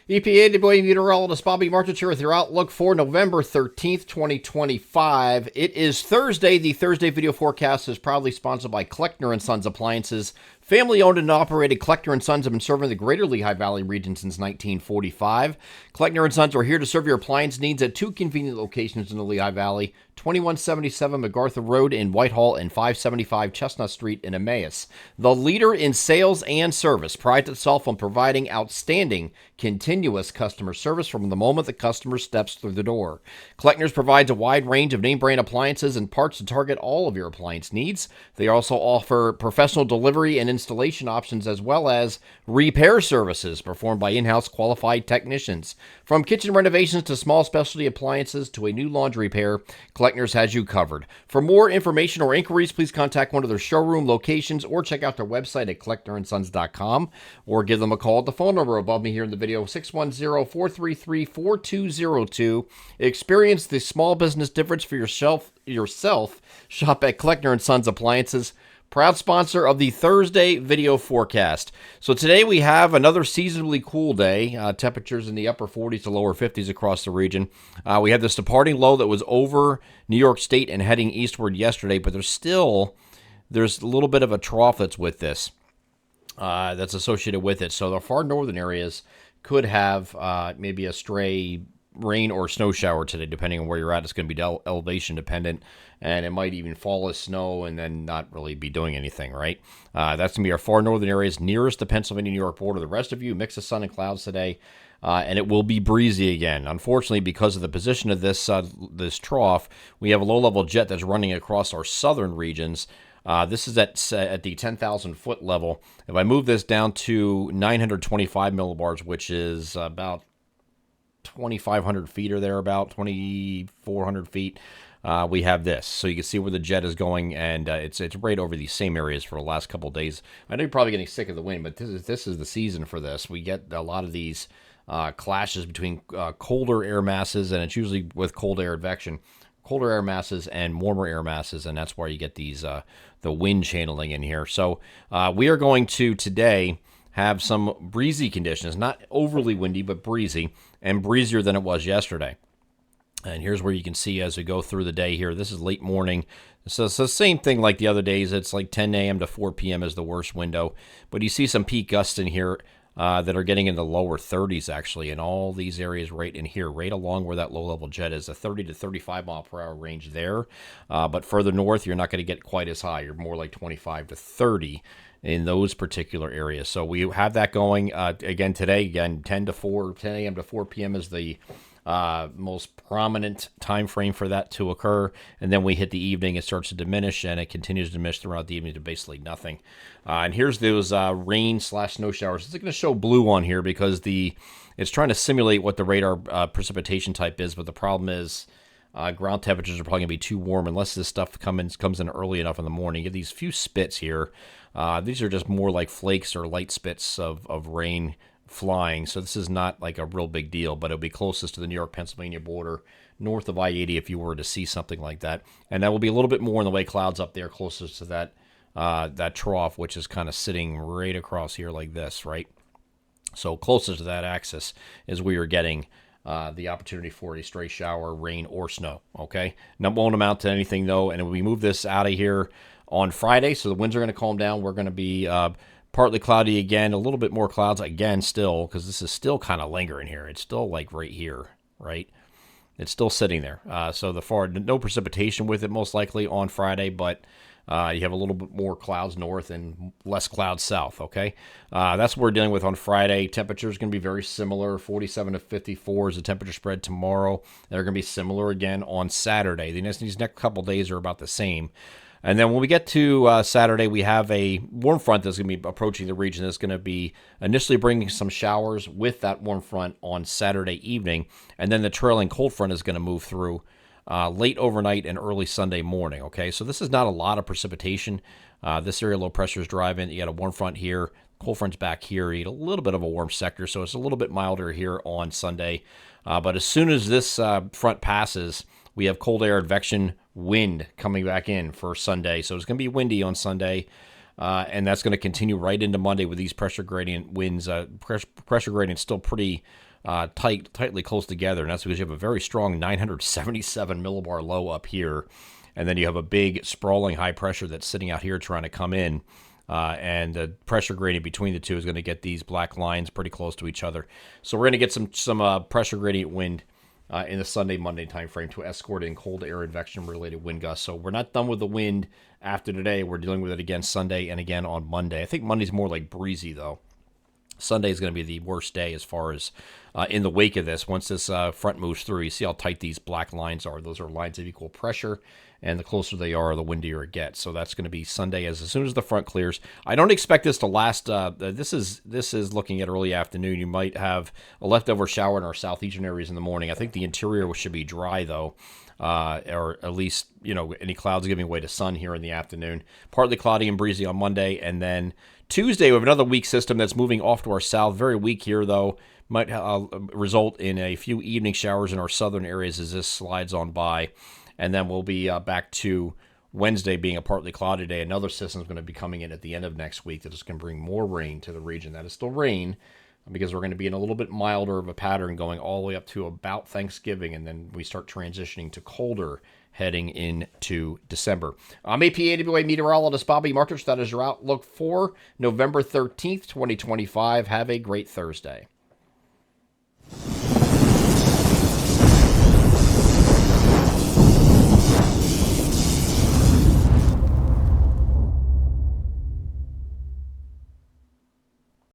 EPA Boy Meteorologist Bobby Martich here with your outlook for November 13th, 2025. It is Thursday. The Thursday video forecast is proudly sponsored by Kleckner & Sons Appliances. Family-owned and operated, Kleckner & Sons have been serving the greater Lehigh Valley region since 1945. Kleckner & Sons are here to serve your appliance needs at two convenient locations in the Lehigh Valley, 2177 MacArthur Road in Whitehall and 575 Chestnut Street in Emmaus. The leader in sales and service prides itself on providing outstanding, continuous customer service from the moment the customer steps through the door. Kleckner's provides a wide range of name-brand appliances and parts to target all of your appliance needs. They also offer professional delivery and installation options as well as repair services performed by in-house qualified technicians. From kitchen renovations to small specialty appliances to a new laundry repair, Kleckner's has you covered. For more information or inquiries, please contact one of their showroom locations or check out their website at klecknerandsons.com or give them a call at the phone number above me here in the video, 610-433-4202. Experience the small business difference for yourself. Shop at Kleckner & Sons Appliances, proud sponsor of the Thursday video forecast. So today we have another seasonably cool day. Temperatures in the upper 40s to lower 50s across the region. We had this departing low that was over New York State and heading eastward yesterday, but there's a little bit of a trough that's with this, that's associated with it. So the far northern areas could have maybe a stray rain or snow shower today, depending on where you're at. It's going to be elevation dependent, and it might even fall as snow and then not really be doing anything, right? That's going to be our far northern areas nearest the Pennsylvania-New York border. The rest of you, mix of sun and clouds today, and it will be breezy again. Unfortunately, because of the position of this trough, we have a low-level jet that's running across our southern regions. This is at the 10,000-foot level. If I move this down to 925 millibars, which is about 2,500 feet or thereabout, 2,400 feet, we have this. So you can see where the jet is going, and it's right over these same areas for the last couple of days. I know you're probably getting sick of the wind, but this is the season for this. We get a lot of these clashes between colder air masses, and it's usually with cold air advection. Colder air masses and warmer air masses, and that's where you get these the wind channeling in here. So we are going to today have some breezy conditions, not overly windy, but breezy, and breezier than it was yesterday. And here's where you can see as we go through the day here. This is late morning. So it's the same thing like the other days. It's like 10 a.m. to 4 p.m. is the worst window. But you see some peak gusts in here that are getting into the lower 30s, actually, in all these areas right in here, right along where that low-level jet is, a 30 to 35 mile per hour range there. But further north, you're not going to get quite as high. You're more like 25 to 30 in those particular areas. So we have that going again today. Again, 10 a.m. to 4 p.m. is the most prominent time frame for that to occur, and then we hit the evening, it starts to diminish, and it continues to diminish throughout the evening to basically nothing. And here's those rain/snow showers. It's going to show blue on here because it's trying to simulate what the radar precipitation type is, but the problem is ground temperatures are probably going to be too warm unless this stuff comes in early enough in the morning. You get these few spits here. These are just more like flakes or light spits of rain flying, so this is not like a real big deal, but it'll be closest to the New York-Pennsylvania border, north of I-80 if you were to see something like that. And that will be a little bit more in the way clouds up there closest to that trough, which is kind of sitting right across here like this, right? So closest to that axis is where you're getting the opportunity for a stray shower, rain, or snow, okay? Now, it won't amount to anything, though, and we move this out of here on Friday, so the winds are going to calm down. We're going to be partly cloudy again, a little bit more clouds again still, because this is still kind of lingering here. It's still like right here, right? It's still sitting there. So no precipitation with it most likely on Friday, but you have a little bit more clouds north and less clouds south, okay? That's what we're dealing with on Friday. Temperature is going to be very similar. 47 to 54 is the temperature spread tomorrow. They're going to be similar again on Saturday. These next couple days are about the same. And then when we get to Saturday, we have a warm front that's going to be approaching the region that's going to be initially bringing some showers with that warm front on Saturday evening. And then the trailing cold front is going to move through late overnight and early Sunday morning, okay? So this is not a lot of precipitation. This area low pressure is driving. You got a warm front here. Cold front's back here. You get a little bit of a warm sector, so it's a little bit milder here on Sunday. But as soon as this front passes, we have cold air advection wind coming back in for Sunday. So it's going to be windy on Sunday, and that's going to continue right into Monday with these pressure gradient winds. Pressure gradient still pretty tightly close together, and that's because you have a very strong 977 millibar low up here, and then you have a big sprawling high pressure that's sitting out here trying to come in. And the pressure gradient between the two is going to get these black lines pretty close to each other. So we're going to get some pressure gradient wind in the Sunday, Monday timeframe to escort in cold air advection-related wind gusts. So we're not done with the wind after today. We're dealing with it again Sunday and again on Monday. I think Monday's more like breezy, though. Sunday is going to be the worst day as far as in the wake of this. Once this front moves through, you see how tight these black lines are. Those are lines of equal pressure, and the closer they are, the windier it gets. So that's going to be Sunday as soon as the front clears. I don't expect this to last. This is looking at early afternoon. You might have a leftover shower in our southeastern areas in the morning. I think the interior should be dry, though. Or at least, any clouds giving way to sun here in the afternoon. Partly cloudy and breezy on Monday, and then Tuesday we have another weak system that's moving off to our south. Very weak here, though. Might result in a few evening showers in our southern areas as this slides on by. And then we'll be back to Wednesday being a partly cloudy day. Another system is going to be coming in at the end of next week that is going to bring more rain to the region. That is still rain, because we're going to be in a little bit milder of a pattern going all the way up to about Thanksgiving, and then we start transitioning to colder heading into December. I'm EPAWA meteorologist Bobby Martich. That is your outlook for November 13th, 2025. Have a great Thursday.